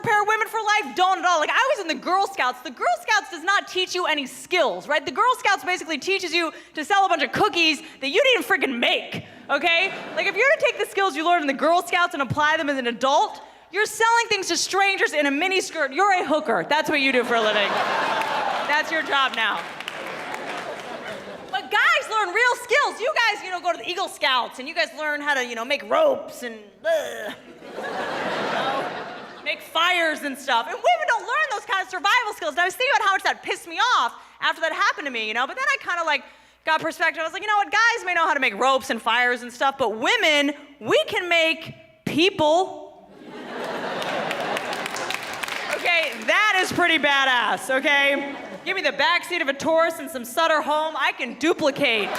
prepare women for life? Don't at all. Like, I was in the Girl Scouts. The Girl Scouts does not teach you any skills, right? The Girl Scouts basically teaches you to sell a bunch of cookies that you didn't even freaking make, okay? Like, if you're to take the skills you learned in the Girl Scouts and apply them as an adult, you're selling things to strangers in a mini skirt. You're a hooker. That's what you do for a living. That's your job now. But guys learn real skills. You guys, go to the Eagle Scouts and you guys learn how to, make ropes and make fires and stuff. And women don't learn those kind of survival skills. And I was thinking about how much that pissed me off after that happened to me, But then I kind of got perspective. I was like, you know what? Guys may know how to make ropes and fires and stuff, but women, we can make people. Okay, that is pretty badass, okay? Give me the backseat of a Taurus and some Sutter home, I can duplicate.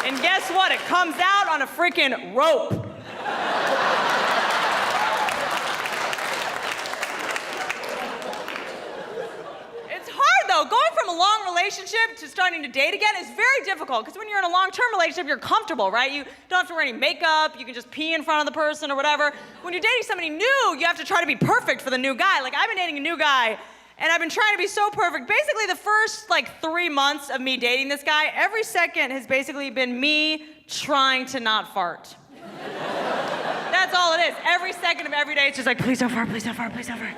And guess what? It comes out on a freaking rope. Going from a long relationship to starting to date again is very difficult because when you're in a long-term relationship, you're comfortable, right? You don't have to wear any makeup, you can just pee in front of the person or whatever. When you're dating somebody new, you have to try to be perfect for the new guy. Like, I've been dating a new guy, and I've been trying to be so perfect. Basically, the first, 3 months of me dating this guy, every second has basically been me trying to not fart. That's all it is. Every second of every day, it's just like, please don't fart, please don't fart, please don't fart.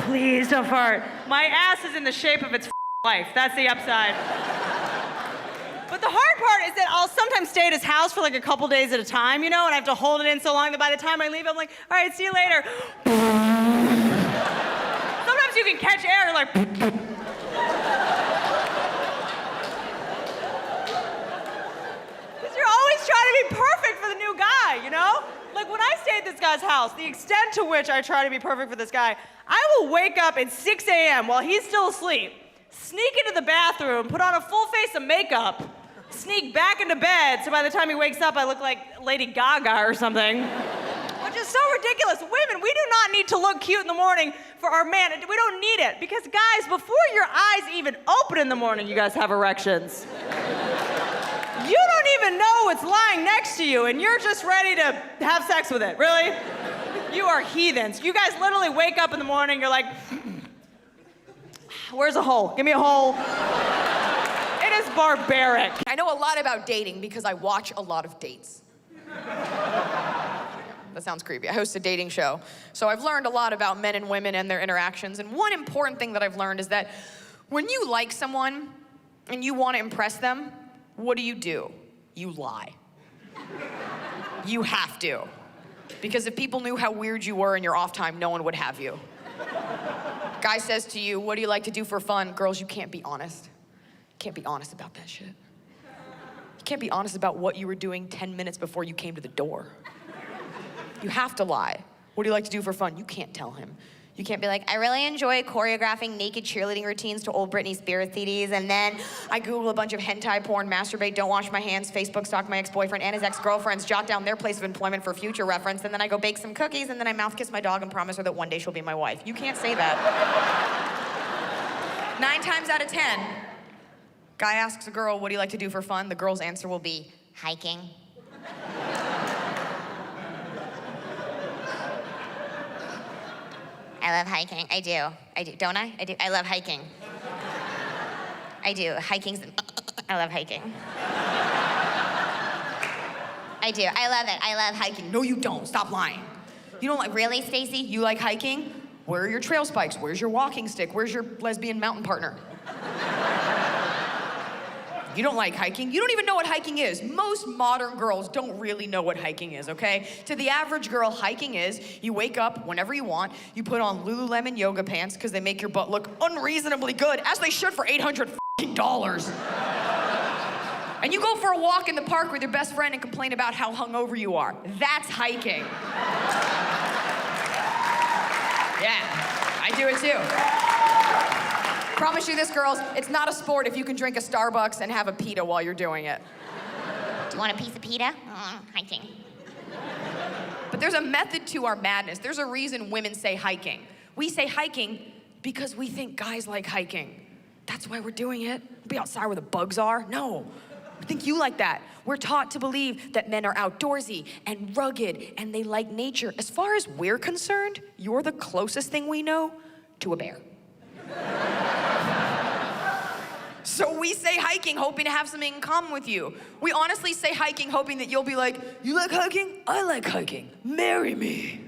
Please don't fart. My ass is in the shape of its life. That's the upside. But the hard part is that I'll sometimes stay at his house for a couple days at a time, and I have to hold it in so long that by the time I leave, I'm like, all right, see you later. Sometimes you can catch air, you're like. Because you're always trying to be perfect for the new guy, Like, when I stay at this guy's house, the extent to which I try to be perfect for this guy, I will wake up at 6 a.m. while he's still asleep, sneak into the bathroom, put on a full face of makeup, sneak back into bed, so by the time he wakes up, I look like Lady Gaga or something. Which is so ridiculous. Women, we do not need to look cute in the morning for our man. We don't need it. Because, guys, before your eyes even open in the morning, you guys have erections. You don't even know what's lying next to you, and you're just ready to have sex with it. Really? You are heathens. You guys literally wake up in the morning, you're like, where's a hole? Give me a hole. It is barbaric. I know a lot about dating because I watch a lot of dates. That sounds creepy. I host a dating show. So I've learned a lot about men and women and their interactions. And one important thing that I've learned is that when you like someone and you want to impress them, what do? You lie. You have to. Because if people knew how weird you were in your off time, no one would have you. Guy says to you, what do you like to do for fun? Girls, you can't be honest. You can't be honest about that shit. You can't be honest about what you were doing 10 minutes before you came to the door. You have to lie. What do you like to do for fun? You can't tell him. You can't be like, I really enjoy choreographing naked cheerleading routines to old Britney Spears CDs, and then I Google a bunch of hentai porn, masturbate, don't wash my hands, Facebook stalk my ex-boyfriend and his ex-girlfriends, jot down their place of employment for future reference, and then I go bake some cookies, and then I mouth kiss my dog and promise her that one day she'll be my wife. You can't say that. 9 times out of 10, guy asks a girl, what do you like to do for fun? The girl's answer will be, hiking. I love hiking. I do. Don't I? I do. I love hiking. I do. I love hiking. I do. I love it. I love hiking. No, you don't. Stop lying. You don't like, really, Stacy? You like hiking? Where are your trail spikes? Where's your walking stick? Where's your lesbian mountain partner? You don't like hiking. You don't even know what hiking is. Most modern girls don't really know what hiking is, okay? To the average girl, hiking is you wake up whenever you want, you put on Lululemon yoga pants because they make your butt look unreasonably good, as they should for $800. And you go for a walk in the park with your best friend and complain about how hungover you are. That's hiking. Yeah, I do it too. Promise you this, girls, it's not a sport if you can drink a Starbucks and have a pita while you're doing it. Do you want a piece of pita? Hiking. But there's a method to our madness. There's a reason women say hiking. We say hiking because we think guys like hiking. That's why we're doing it. Be outside where the bugs are? No. I think you like that. We're taught to believe that men are outdoorsy and rugged and they like nature. As far as we're concerned, you're the closest thing we know to a bear. So we say hiking hoping to have something in common with you. We honestly say hiking hoping that you'll be like, you like hiking? I like hiking. Marry me.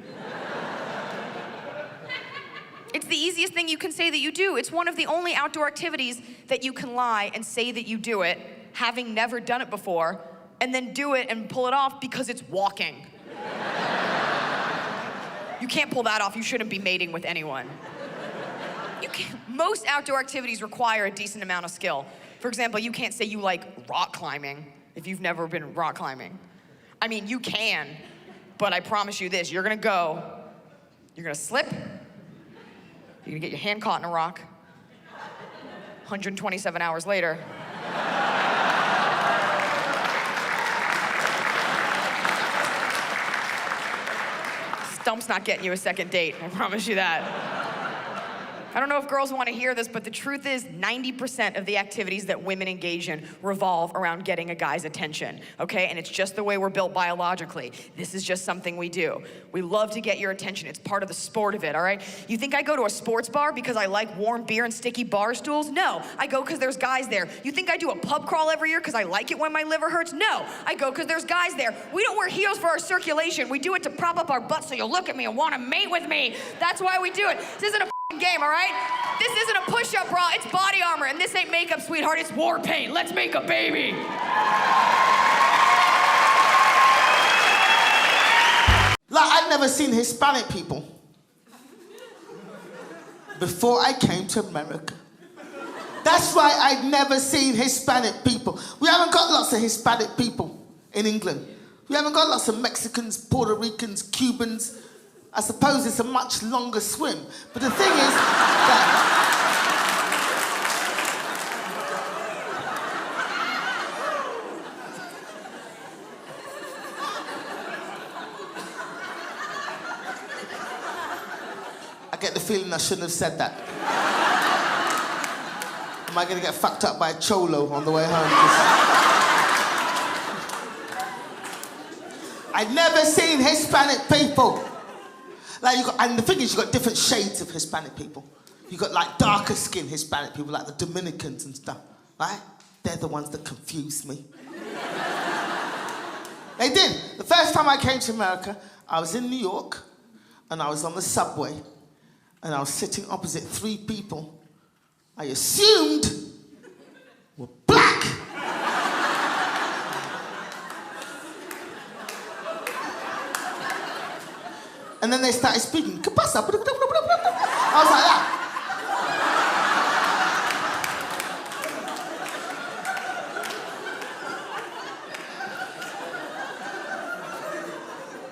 It's the easiest thing you can say that you do. It's one of the only outdoor activities that you can lie and say that you do it, having never done it before, and then do it and pull it off because it's walking. You can't pull that off. You shouldn't be mating with anyone. Most outdoor activities require a decent amount of skill. For example, you can't say you like rock climbing if you've never been rock climbing. I mean, you can, but I promise you this, you're gonna slip, you're gonna get your hand caught in a rock. 127 hours later. Stump's not getting you a second date, I promise you that. I don't know if girls want to hear this, but the truth is 90% of the activities that women engage in revolve around getting a guy's attention, okay? And it's just the way we're built biologically. This is just something we do. We love to get your attention. It's part of the sport of it, all right? You think I go to a sports bar because I like warm beer and sticky bar stools? No, I go because there's guys there. You think I do a pub crawl every year because I like it when my liver hurts? No, I go because there's guys there. We don't wear heels for our circulation. We do it to prop up our butts so you'll look at me and want to mate with me. That's why we do it. This isn't a game, all right? This isn't a push-up bra, it's body armor, and this ain't makeup, sweetheart, it's war paint. Let's make a baby. Like, I'd never seen Hispanic people before I came to America. That's right, I'd never seen Hispanic people. We haven't got lots of Hispanic people in England. We haven't got lots of Mexicans, Puerto Ricans, Cubans. I suppose it's a much longer swim. But the thing is that I get the feeling I shouldn't have said that. Am I gonna get fucked up by a cholo on the way home? I'd never seen Hispanic people. Like and the thing is, you've got different shades of Hispanic people. You've got like darker skinned Hispanic people, like the Dominicans and stuff, right? They're the ones that confuse me. They did. The first time I came to America, I was in New York, and I was on the subway, and I was sitting opposite 3 people I assumed were black. And then they started speaking. ¿Qué pasa? I was like that.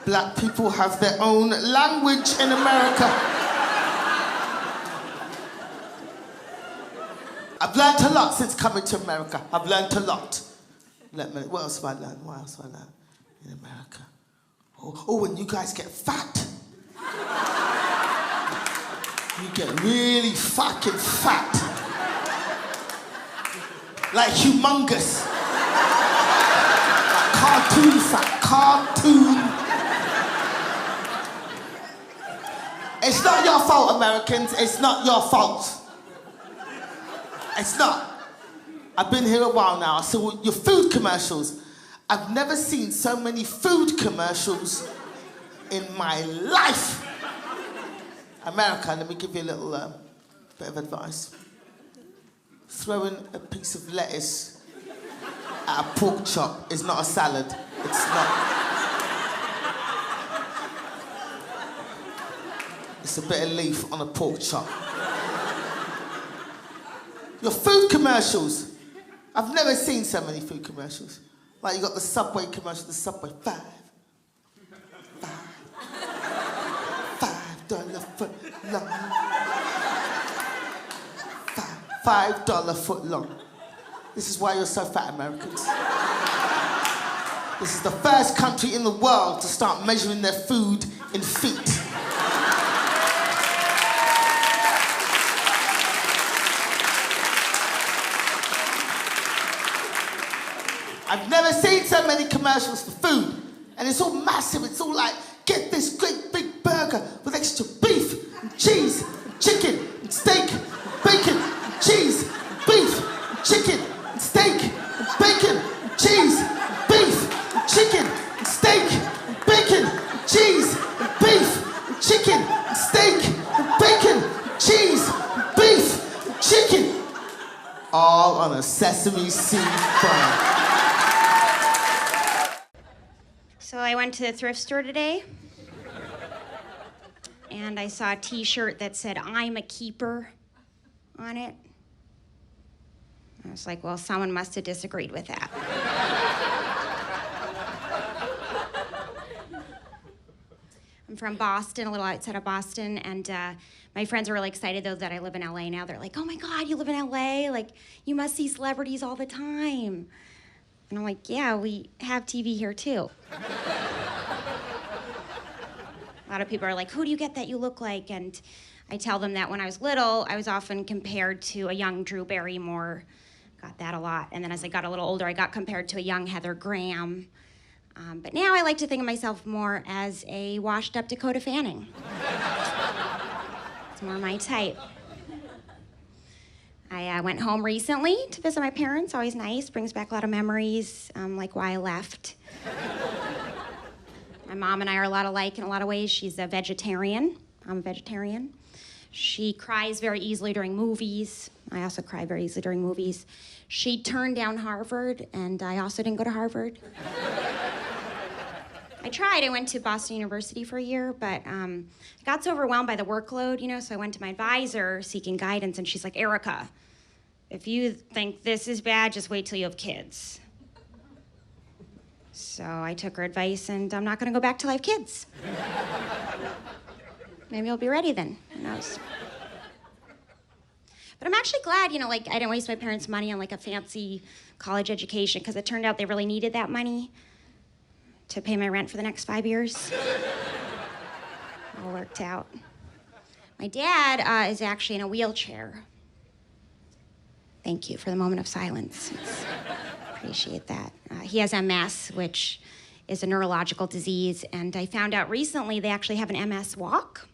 Black people have their own language in America. I've learned a lot since coming to America. I've learned a lot. What else have I learned? What else have I learned in America? Oh, when you guys get fat. You get really fucking fat. Like humongous. Like cartoon fat. Cartoon. It's not your fault, Americans. It's not your fault. It's not. I've been here a while now. So your food commercials. I've never seen so many food commercials in my life. America, let me give you a little bit of advice. Throwing a piece of lettuce at a pork chop is not a salad. It's not. It's a bit of leaf on a pork chop. Your food commercials. I've never seen so many food commercials. Like you got the Subway commercial, the Subway, $5 foot long. $5 foot long. This is why you're so fat, Americans. This is the first country in the world to start measuring their food in feet. I've never seen so many commercials for food. And it's all massive. It's all like, get this great big burger with extra beef and cheese and chicken and steak and bacon and cheese and beef and chicken and steak and bacon and cheese and beef and chicken and steak and bacon and cheese and beef and chicken and steak and bacon and cheese and beef and chicken. All on a sesame seed bun. So I went to the thrift store today, and I saw a t-shirt that said, "I'm a keeper," on it. I was like, well, someone must have disagreed with that. I'm from Boston, a little outside of Boston, and my friends are really excited, though, that I live in LA now. They're like, oh my God, you live in LA? Like, you must see celebrities all the time. And I'm like, yeah, we have TV here, too. A lot of people are like, who do you get that you look like? And I tell them that when I was little, I was often compared to a young Drew Barrymore. Got that a lot. And then as I got a little older, I got compared to a young Heather Graham. But now I like to think of myself more as a washed-up Dakota Fanning. It's more my type. I went home recently to visit my parents. Always nice, brings back a lot of memories, like why I left. My mom and I are a lot alike in a lot of ways. She's a vegetarian. I'm a vegetarian. She cries very easily during movies. I also cry very easily during movies. She turned down Harvard, and I also didn't go to Harvard. I tried. I went to Boston University for a year, but I got so overwhelmed by the workload, so I went to my advisor seeking guidance, and she's like, Erica, if you think this is bad, just wait till you have kids. So I took her advice, and I'm not going to go back till I have kids. Maybe I'll be ready then. Who knows? But I'm actually glad, I didn't waste my parents' money on, a fancy college education, because it turned out they really needed that money to pay my rent for the next 5 years. All worked out. My dad is actually in a wheelchair. Thank you for the moment of silence. Appreciate that. He has MS, which is a neurological disease, and I found out recently they actually have an MS walk.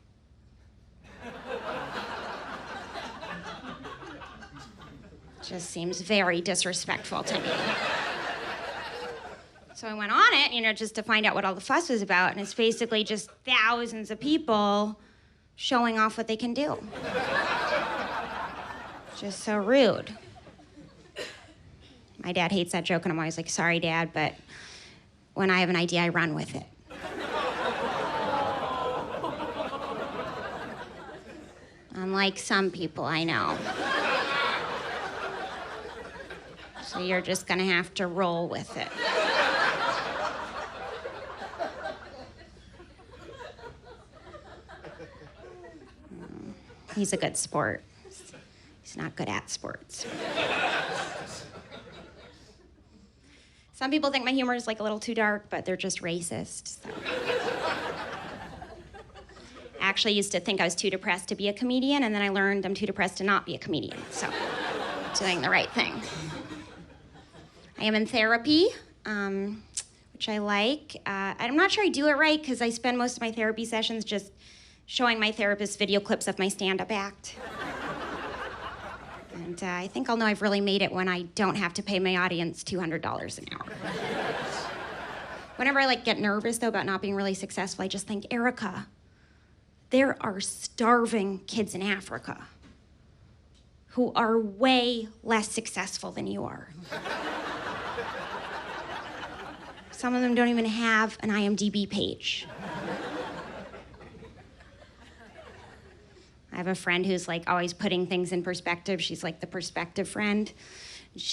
Just seems very disrespectful to me. So I went on it, just to find out what all the fuss was about, and it's basically just thousands of people showing off what they can do. Just so rude. My dad hates that joke, and I'm always like, sorry, Dad, but when I have an idea, I run with it. Unlike some people I know. So you're just gonna have to roll with it. He's a good sport. He's not good at sports. Some people think my humor is a little too dark, but they're just racist. So. I actually used to think I was too depressed to be a comedian, and then I learned I'm too depressed to not be a comedian. So, doing the right thing. I am in therapy, which I like. I'm not sure I do it right, because I spend most of my therapy sessions just showing my therapist video clips of my stand-up act. And I think I'll know I've really made it when I don't have to pay my audience $200 an hour. Whenever I get nervous, though, about not being really successful, I just think, Erica, there are starving kids in Africa who are way less successful than you are. Some of them don't even have an IMDb page. I have a friend who's always putting things in perspective. She's the perspective friend.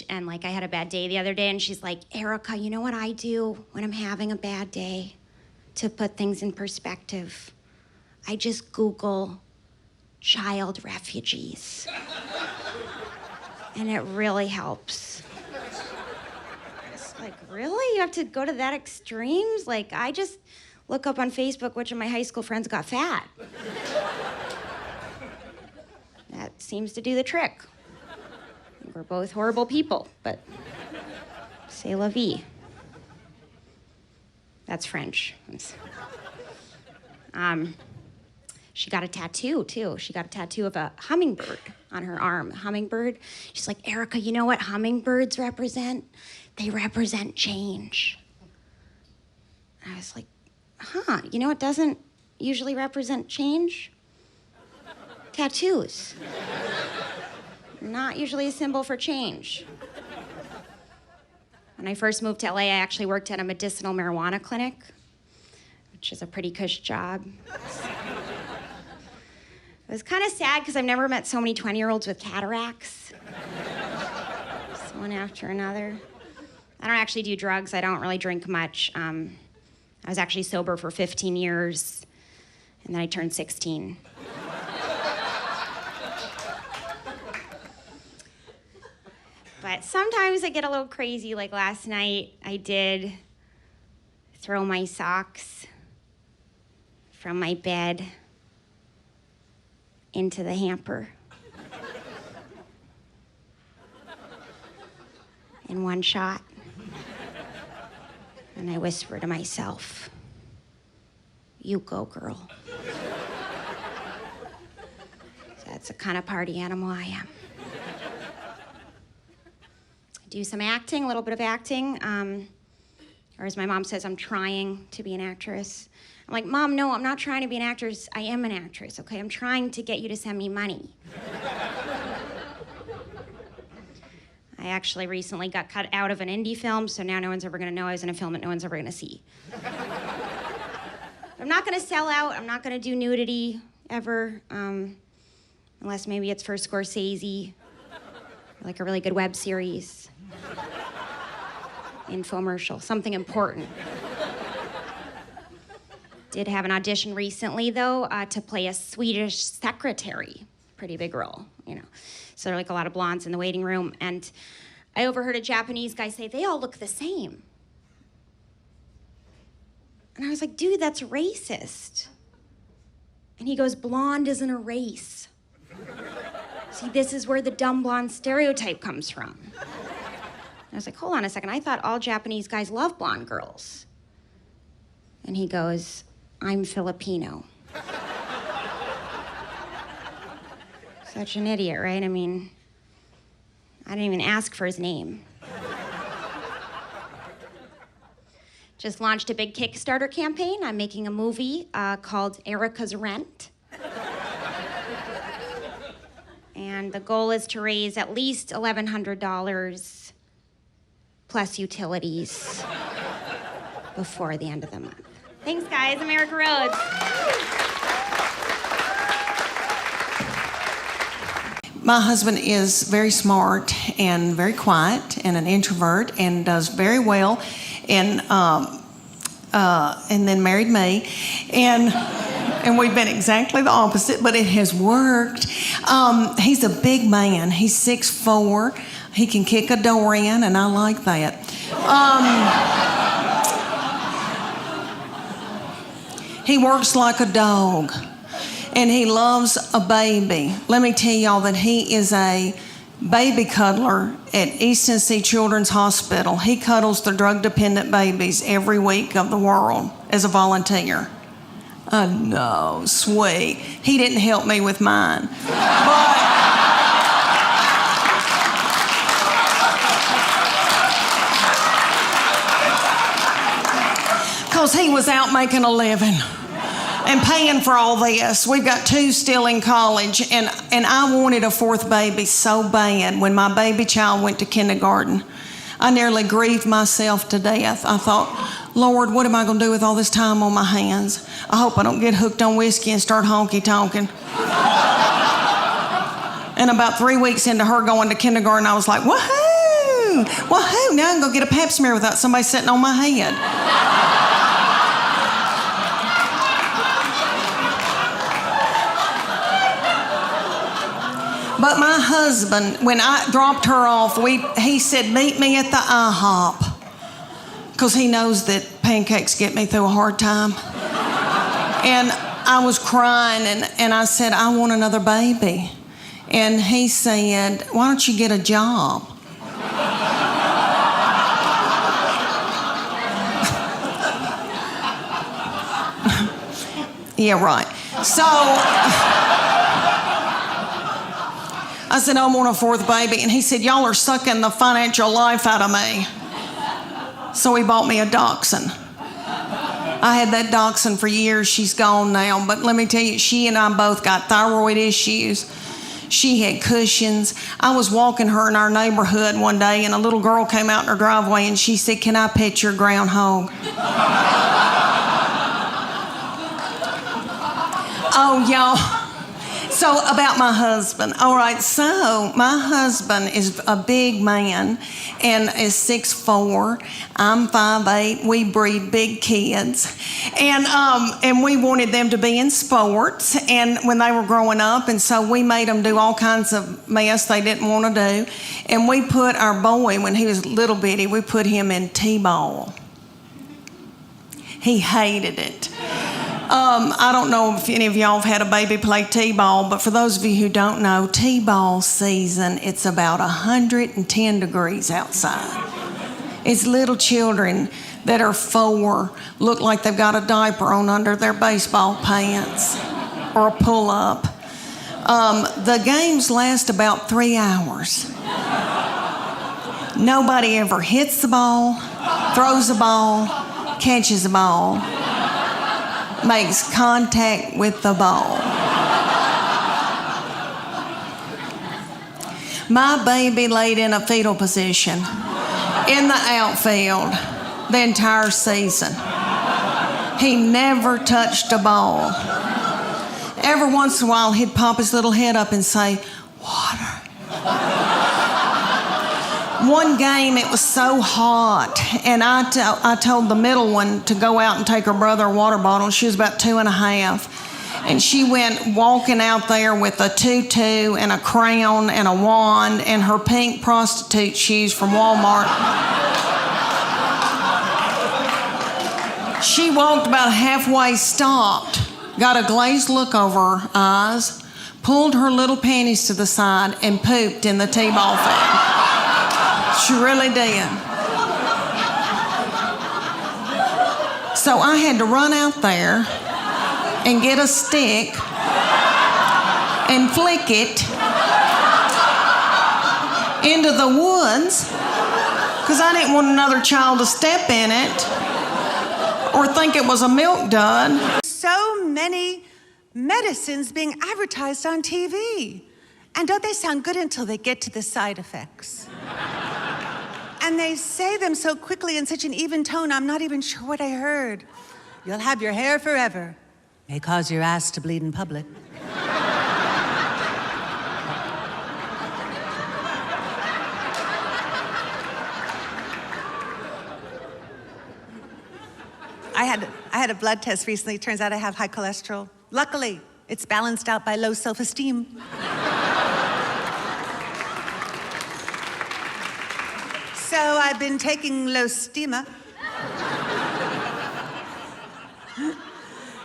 And I had a bad day the other day, and she's like, Erica, you know what I do when I'm having a bad day to put things in perspective? I just Google child refugees. And it really helps. It's really? You have to go to that extremes? I just look up on Facebook which of my high school friends got fat. That seems to do the trick. We're both horrible people, but C'est la vie. That's French. She got a tattoo, too. She got a tattoo of a hummingbird on her arm. A hummingbird. She's like, Erica, you know what hummingbirds represent? They represent change. I was like, huh, you know what doesn't usually represent change? Tattoos. Not usually a symbol for change. When I first moved to LA, I actually worked at a medicinal marijuana clinic, which is a pretty cush job. It was kind of sad because I've never met so many 20-year-olds with cataracts. Just one after another. I don't actually do drugs. I don't really drink much. I was actually sober for 15 years, and then I turned 16. But sometimes I get a little crazy. Like last night, I did throw my socks from my bed into the hamper. In one shot. And I whisper to myself, you go, girl. That's the kind of party animal I am. I do some acting, a little bit of acting. Or as my mom says, I'm trying to be an actress. I'm like, Mom, no, I'm not trying to be an actress. I am an actress, okay? I'm trying to get you to send me money. I actually recently got cut out of an indie film, so now no one's ever gonna know I was in a film that no one's ever gonna see. I'm not gonna sell out. I'm not gonna do nudity ever, unless maybe it's for Scorsese, or like a really good web series, infomercial, something important. Did have an audition recently, though, to play a Swedish secretary. Pretty big role, you know. So there are like a lot of blondes in the waiting room, and I overheard a Japanese guy say, they all look the same. And I was like, dude, that's racist. And he goes, blonde isn't a race. See, this is where the dumb blonde stereotype comes from. I was like, hold on a second, I thought all Japanese guys love blonde girls. And he goes, I'm Filipino. Such an idiot, right? I mean, I didn't even ask for his name. Just launched a big Kickstarter campaign. I'm making a movie called Erica's Rent. And the goal is to raise at least $1,100 plus utilities before the end of the month. Thanks, guys. I'm Erica Rhodes. My husband is very smart and very quiet and an introvert and does very well, and then married me, and we've been exactly the opposite, but it has worked. He's a big man. He's 6'4". He can kick a door in, and I like that. He works like a dog. And he loves a baby. Let me tell y'all that he is a baby cuddler at East Tennessee Children's Hospital. He cuddles the drug-dependent babies every week of the world as a volunteer. I know, sweet. He didn't help me with mine. Because he was out making a living and paying for all this. We've got 2 still in college, and I wanted a 4th baby so bad. When my baby child went to kindergarten, I nearly grieved myself to death. I thought, Lord, what am I going to do with all this time on my hands? I hope I don't get hooked on whiskey and start honky-tonking. And about 3 weeks into her going to kindergarten, I was like, woohoo! Woohoo! Now I can go get a pap smear without somebody sitting on my head. But my husband, when I dropped her off, he said, meet me at the IHOP. Because he knows that pancakes get me through a hard time. And I was crying, and I said, I want another baby. And he said, why don't you get a job? Yeah, right. So I said, I want a fourth baby. And he said, y'all are sucking the financial life out of me. So he bought me a dachshund. I had that dachshund for years. She's gone now. But let me tell you, she and I both got thyroid issues. She had cushions. I was walking her in our neighborhood one day, and a little girl came out in her driveway, and she said, can I pet your groundhog? Oh, y'all. So about my husband. All right, so my husband is a big man and is 6'4". I'm 5'8". We breed big kids. And we wanted them to be in sports and when they were growing up, and so we made them do all kinds of mess they didn't want to do. And we put our boy, when he was little bitty, we put him in T-ball. He hated it. I don't know if any of y'all have had a baby play T-ball, but for those of you who don't know, T-ball season, it's about 110 degrees outside. It's little children that are 4 look like they've got a diaper on under their baseball pants or a pull-up. The games last about 3 hours. Nobody ever hits the ball, throws the ball, catches the ball, makes contact with the ball. My baby laid in a fetal position in the outfield the entire season. He never touched a ball. Every once in a while, he'd pop his little head up and say, water. One game, it was so hot, and I told the middle one to go out and take her brother a water bottle. She was about 2.5, and she went walking out there with a tutu and a crown and a wand and her pink prostitute shoes from Walmart. She walked about halfway, stopped, got a glazed look over her eyes, pulled her little panties to the side, and pooped in the T-ball field. She really did. So I had to run out there and get a stick and flick it into the woods because I didn't want another child to step in it or think it was a milk dud. So many medicines being advertised on TV. And don't they sound good until they get to the side effects? And they say them so quickly in such an even tone, I'm not even sure what I heard. You'll have your hair forever. May cause your ass to bleed in public. I had a blood test recently. It turns out I have high cholesterol. Luckily, it's balanced out by low self-esteem. So I've been taking Lostima.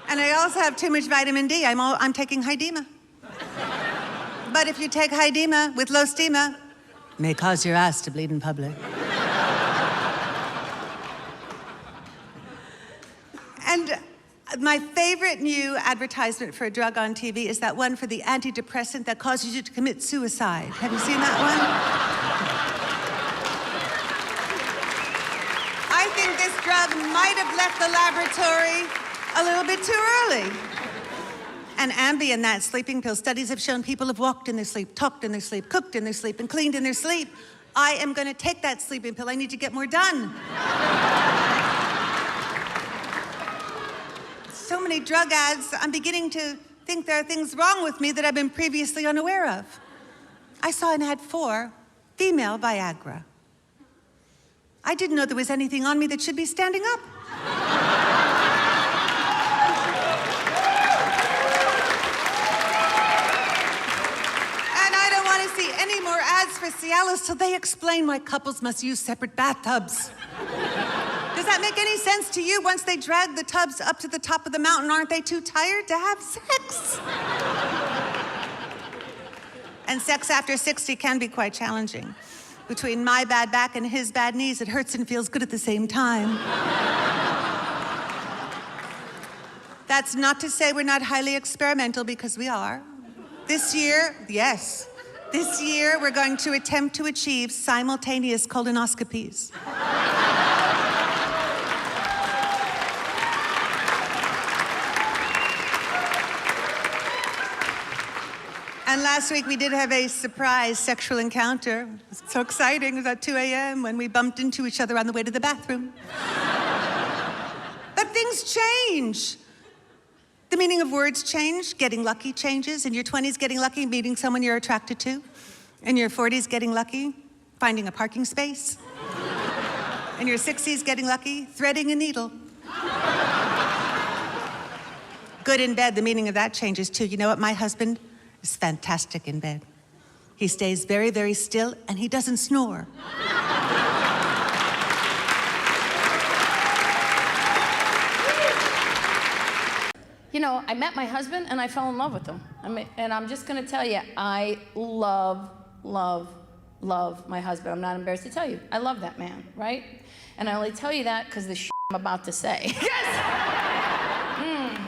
And I also have too much vitamin D. I'm taking Hydema. But if you take Hydema with Lostima, may cause your ass to bleed in public. And my favorite new advertisement for a drug on TV is that one for the antidepressant that causes you to commit suicide. Have you seen that one? I think this drug might have left the laboratory a little bit too early. And Ambien, that sleeping pill, studies have shown people have walked in their sleep, talked in their sleep, cooked in their sleep, and cleaned in their sleep. I am gonna take that sleeping pill. I need to get more done. So many drug ads, I'm beginning to think there are things wrong with me that I've been previously unaware of. I saw an ad for female Viagra. I didn't know there was anything on me that should be standing up. And I don't want to see any more ads for Cialis till they explain why couples must use separate bathtubs. Does that make any sense to you? Once they drag the tubs up to the top of the mountain, aren't they too tired to have sex? And sex after 60 can be quite challenging. Between my bad back and his bad knees, it hurts and feels good at the same time. That's not to say we're not highly experimental, because we are. This year, yes. This year, we're going to attempt to achieve simultaneous colonoscopies. And last week, we did have a surprise sexual encounter. It was so exciting. It was at 2 a.m. when we bumped into each other on the way to the bathroom. But things change. The meaning of words change. Getting lucky changes. In your 20s, getting lucky, meeting someone you're attracted to. In your 40s, getting lucky, finding a parking space. In your 60s, getting lucky, threading a needle. Good in bed, the meaning of that changes too. You know what? My husband is fantastic in bed. He stays very, very still, and he doesn't snore. You know, I met my husband and I fell in love with him. And I'm just gonna tell you, I love, love, love my husband. I'm not embarrassed to tell you. I love that man, right? And I only tell you that because the shit I'm about to say.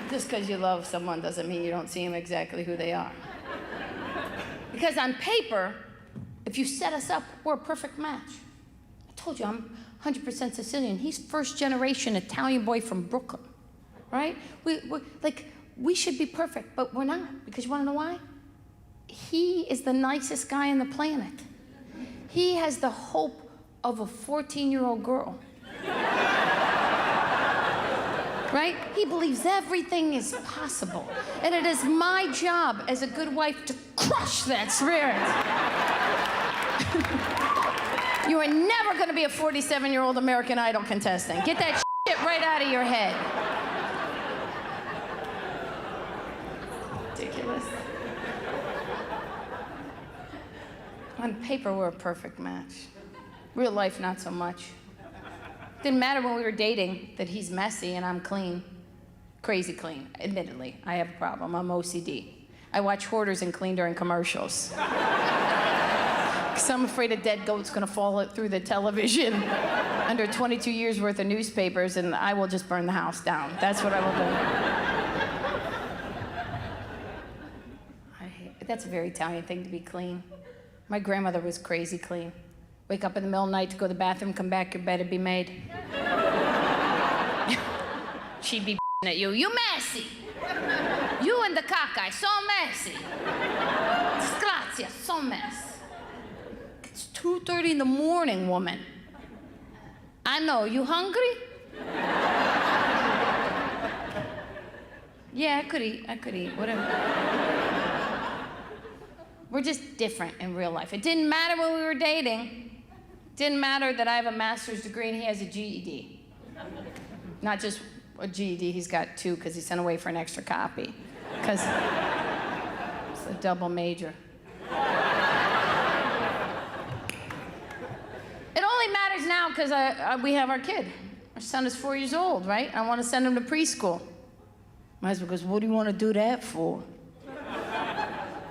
Just because you love someone doesn't mean you don't see them exactly who they are. Because on paper, if you set us up, we're a perfect match. I told you, I'm 100% Sicilian. He's first generation Italian boy from Brooklyn, right? We should be perfect, but we're not, because you wanna know why? He is the nicest guy on the planet. He has the hope of a 14-year-old girl. Right? He believes everything is possible. And it is my job as a good wife to crush that spirit. You are never gonna be a 47-year-old American Idol contestant. Get that shit right out of your head. Ridiculous. On paper, we're a perfect match. Real life, not so much. Didn't matter when we were dating that he's messy and I'm clean. Crazy clean, admittedly. I have a problem, I'm OCD. I watch hoarders and clean during commercials. Because I'm afraid a dead goat's gonna fall through the television under 22 years worth of newspapers and I will just burn the house down. That's what I will do. That's a very Italian thing to be clean. My grandmother was crazy clean. Wake up in the middle of the night to go to the bathroom, come back, your bed would be made. She'd be at you. You messy. You and the caca, so messy. Disgrazia, so mess. It's 2:30 in the morning, woman. I know, you hungry? Yeah, I could eat, whatever. We're just different in real life. It didn't matter when we were dating. Didn't matter that I have a master's degree and he has a GED. Not just a GED, he's got 2 because he sent away for an extra copy. Because it's a double major. It only matters now because we have our kid. Our son is 4 years old, right? I want to send him to preschool. My husband goes, what do you want to do that for?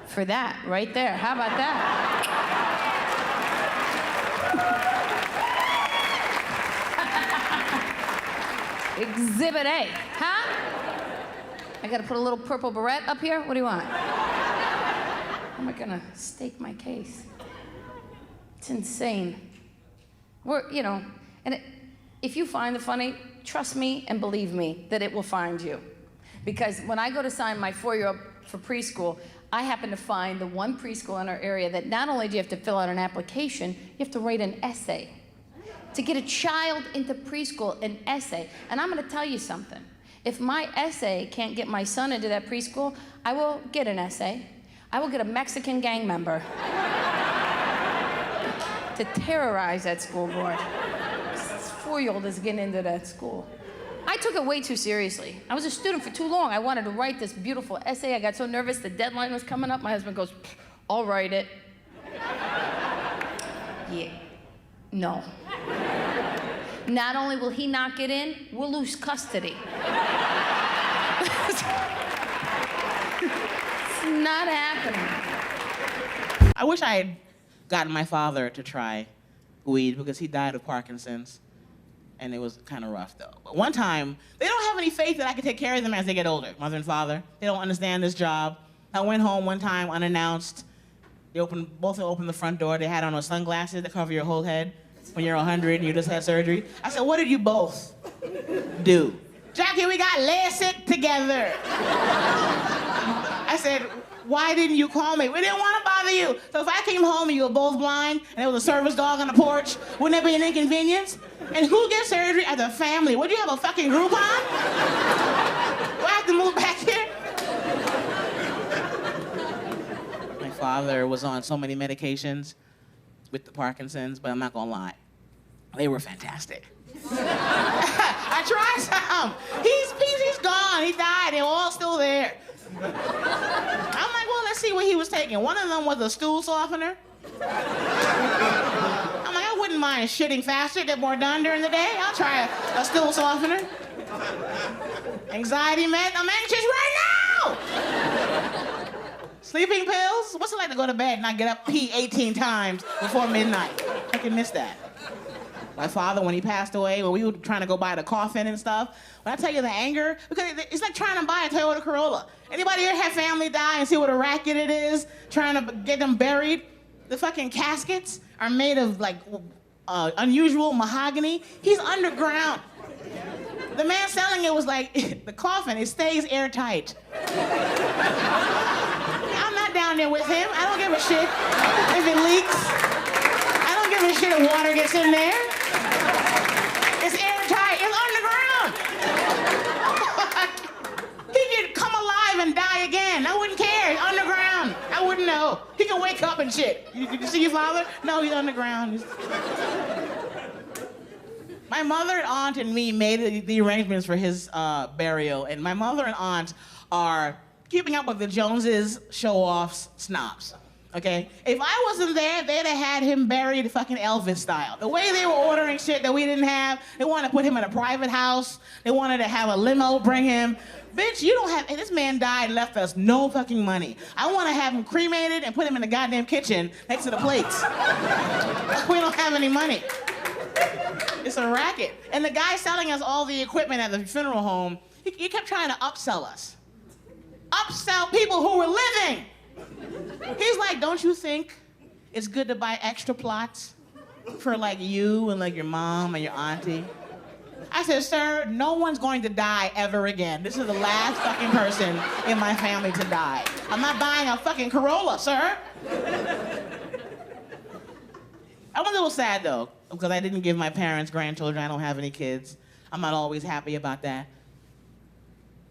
For that, right there. How about that? Exhibit A, huh? I gotta put a little purple beret up here? What do you want? How am I gonna stake my case? It's insane. If you find it funny, trust me and believe me that it will find you. Because when I go to sign my 4-year-old for preschool, I happen to find the one preschool in our area that not only do you have to fill out an application, you have to write an essay. To get a child into preschool, an essay. And I'm gonna tell you something. If my essay can't get my son into that preschool, I will get an essay. I will get a Mexican gang member to terrorize that school board. This 4-year-old is getting into that school. I took it way too seriously. I was a student for too long. I wanted to write this beautiful essay. I got so nervous the deadline was coming up. My husband goes, I'll write it. Yeah, no. Not only will he not get in, we'll lose custody. It's not happening. I wish I had gotten my father to try weed because he died of Parkinson's. and it was kind of rough, though. But one time, they don't have any faith that I could take care of them as they get older, mother and father. They don't understand this job. I went home one time unannounced. Both opened the front door. They had on those sunglasses that cover your whole head when you're 100 and you just had surgery. I said, what did you both do? Jackie, we got LASIK together. I said, why didn't you call me? We didn't want to bother you. So if I came home and you were both blind and there was a service dog on the porch, wouldn't that be an inconvenience? And who gets surgery as a family? Would you have a fucking Groupon? Do I have to move back here? My father was on so many medications with the Parkinson's, but I'm not gonna lie. They were fantastic. I tried some. He's gone. He died. They're all still there. I'm like, well, let's see what he was taking. One of them was a stool softener. I'm like, I wouldn't mind shitting faster, get more done during the day. I'll try a stool softener. Anxiety med. I'm anxious right now. Sleeping pills? What's it like to go to bed and not get up, pee 18 times before midnight? I can miss that. My father, when he passed away, when we were trying to go buy the coffin and stuff, when I tell you the anger, because it's like trying to buy a Toyota Corolla. Anybody here have family die and see what a racket it is, trying to get them buried? The fucking caskets are made of like unusual mahogany. He's underground. The man selling it was like, the coffin, it stays airtight. I'm not down there with him. I don't give a shit if it leaks. I don't give a shit if water gets in there. It's airtight. It's underground. He could come alive and die again. I wouldn't care. It's underground. I wouldn't know. He can wake up and shit. You see your father? No, he's underground. My mother and aunt and me made the arrangements for his burial, and my mother and aunt are keeping up with the Joneses, show-offs, snobs. Okay? If I wasn't there, they'd have had him buried fucking Elvis style. The way they were ordering shit that we didn't have, they wanted to put him in a private house. They wanted to have a limo bring him. Bitch, you don't have, and this man died and left us no fucking money. I want to have him cremated and put him in the goddamn kitchen next to the plates. We don't have any money. It's a racket. And the guy selling us all the equipment at the funeral home, he kept trying to upsell us. Upsell people who were living. He's like, don't you think it's good to buy extra plots for like you and like your mom and your auntie? I said, sir, no one's going to die ever again. This is the last fucking person in my family to die. I'm not buying a fucking Corolla, sir. I'm a little sad though, because I didn't give my parents grandchildren. I don't have any kids. I'm not always happy about that.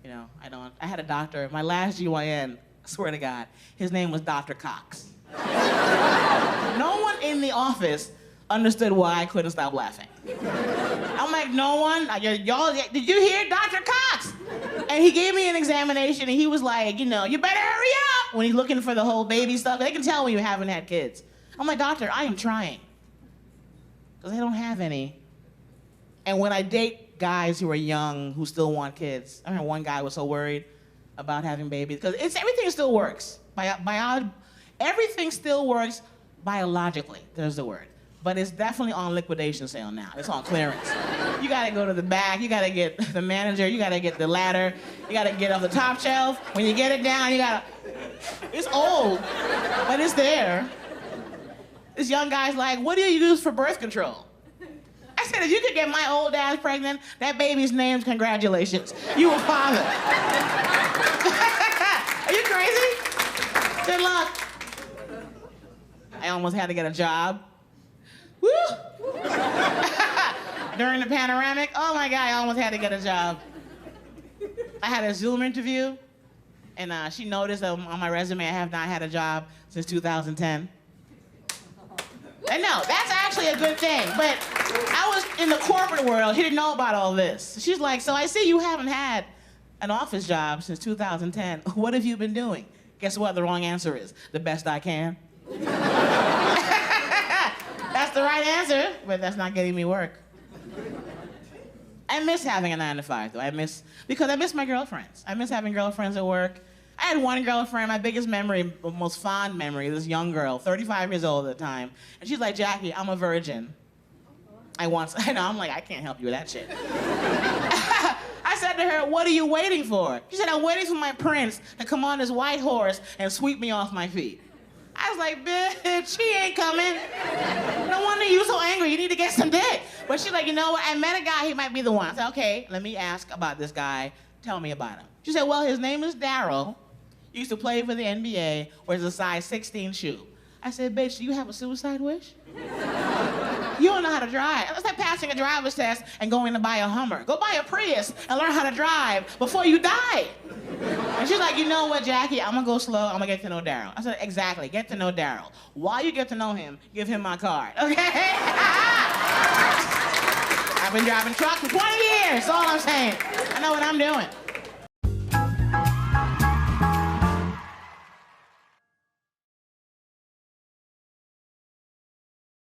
You know, I don't. I had a doctor, my last GYN, I swear to God, his name was Dr. Cox. No one in the office understood why I couldn't stop laughing. I'm like, no one, y'all, did you hear Dr. Cox? And he gave me an examination and he was like, you know, you better hurry up when he's looking for the whole baby stuff. They can tell when you haven't had kids. I'm like, doctor, I am trying. Because I don't have any. And when I date guys who are young, who still want kids, I remember one guy was so worried about having babies, because everything still works. Everything still works biologically, there's the word. But it's definitely on liquidation sale now. It's on clearance. You gotta go to the back, you gotta get the manager, you gotta get the ladder, you gotta get off the top shelf. When you get it down, you gotta, it's old, but it's there. This young guy's like, what do you use for birth control? I said, if you could get my old ass pregnant, that baby's name's congratulations. You a father. Are you crazy? Good luck. I almost had to get a job. Woo! During the panoramic, oh my God, I almost had to get a job. I had a Zoom interview, and she noticed that on my resume I have not had a job since 2010. And no, that's actually a good thing, but I was in the corporate world, she didn't know about all this. She's like, so I see you haven't had an office job since 2010. What have you been doing? Guess what the wrong answer is? The best I can. That's the right answer, but that's not getting me work. I miss having a 9-to-5 though. Because I miss my girlfriends. I miss having girlfriends at work. I had one girlfriend, my biggest memory, most fond memory, this young girl, 35 years old at the time. And she's like, Jackie, I'm a virgin. I'm like, I can't help you with that shit. I said to her, what are you waiting for? She said, I'm waiting for my prince to come on his white horse and sweep me off my feet. I was like, bitch, he ain't coming. No wonder you so angry. You need to get some dick. But she's like, you know what? I met a guy. He might be the one. I said, okay, let me ask about this guy. Tell me about him. She said, well, his name is Daryl. He used to play for the NBA, wears a size 16 shoe. I said, bitch, do you have a suicide wish? You don't know how to drive. It's like passing a driver's test and going to buy a Hummer. Go buy a Prius and learn how to drive before you die. And she's like, you know what, Jackie? I'm gonna go slow. I'm gonna get to know Daryl. I said, exactly. Get to know Daryl. While you get to know him, give him my card, okay? I've been driving trucks for 20 years. That's all I'm saying. I know what I'm doing.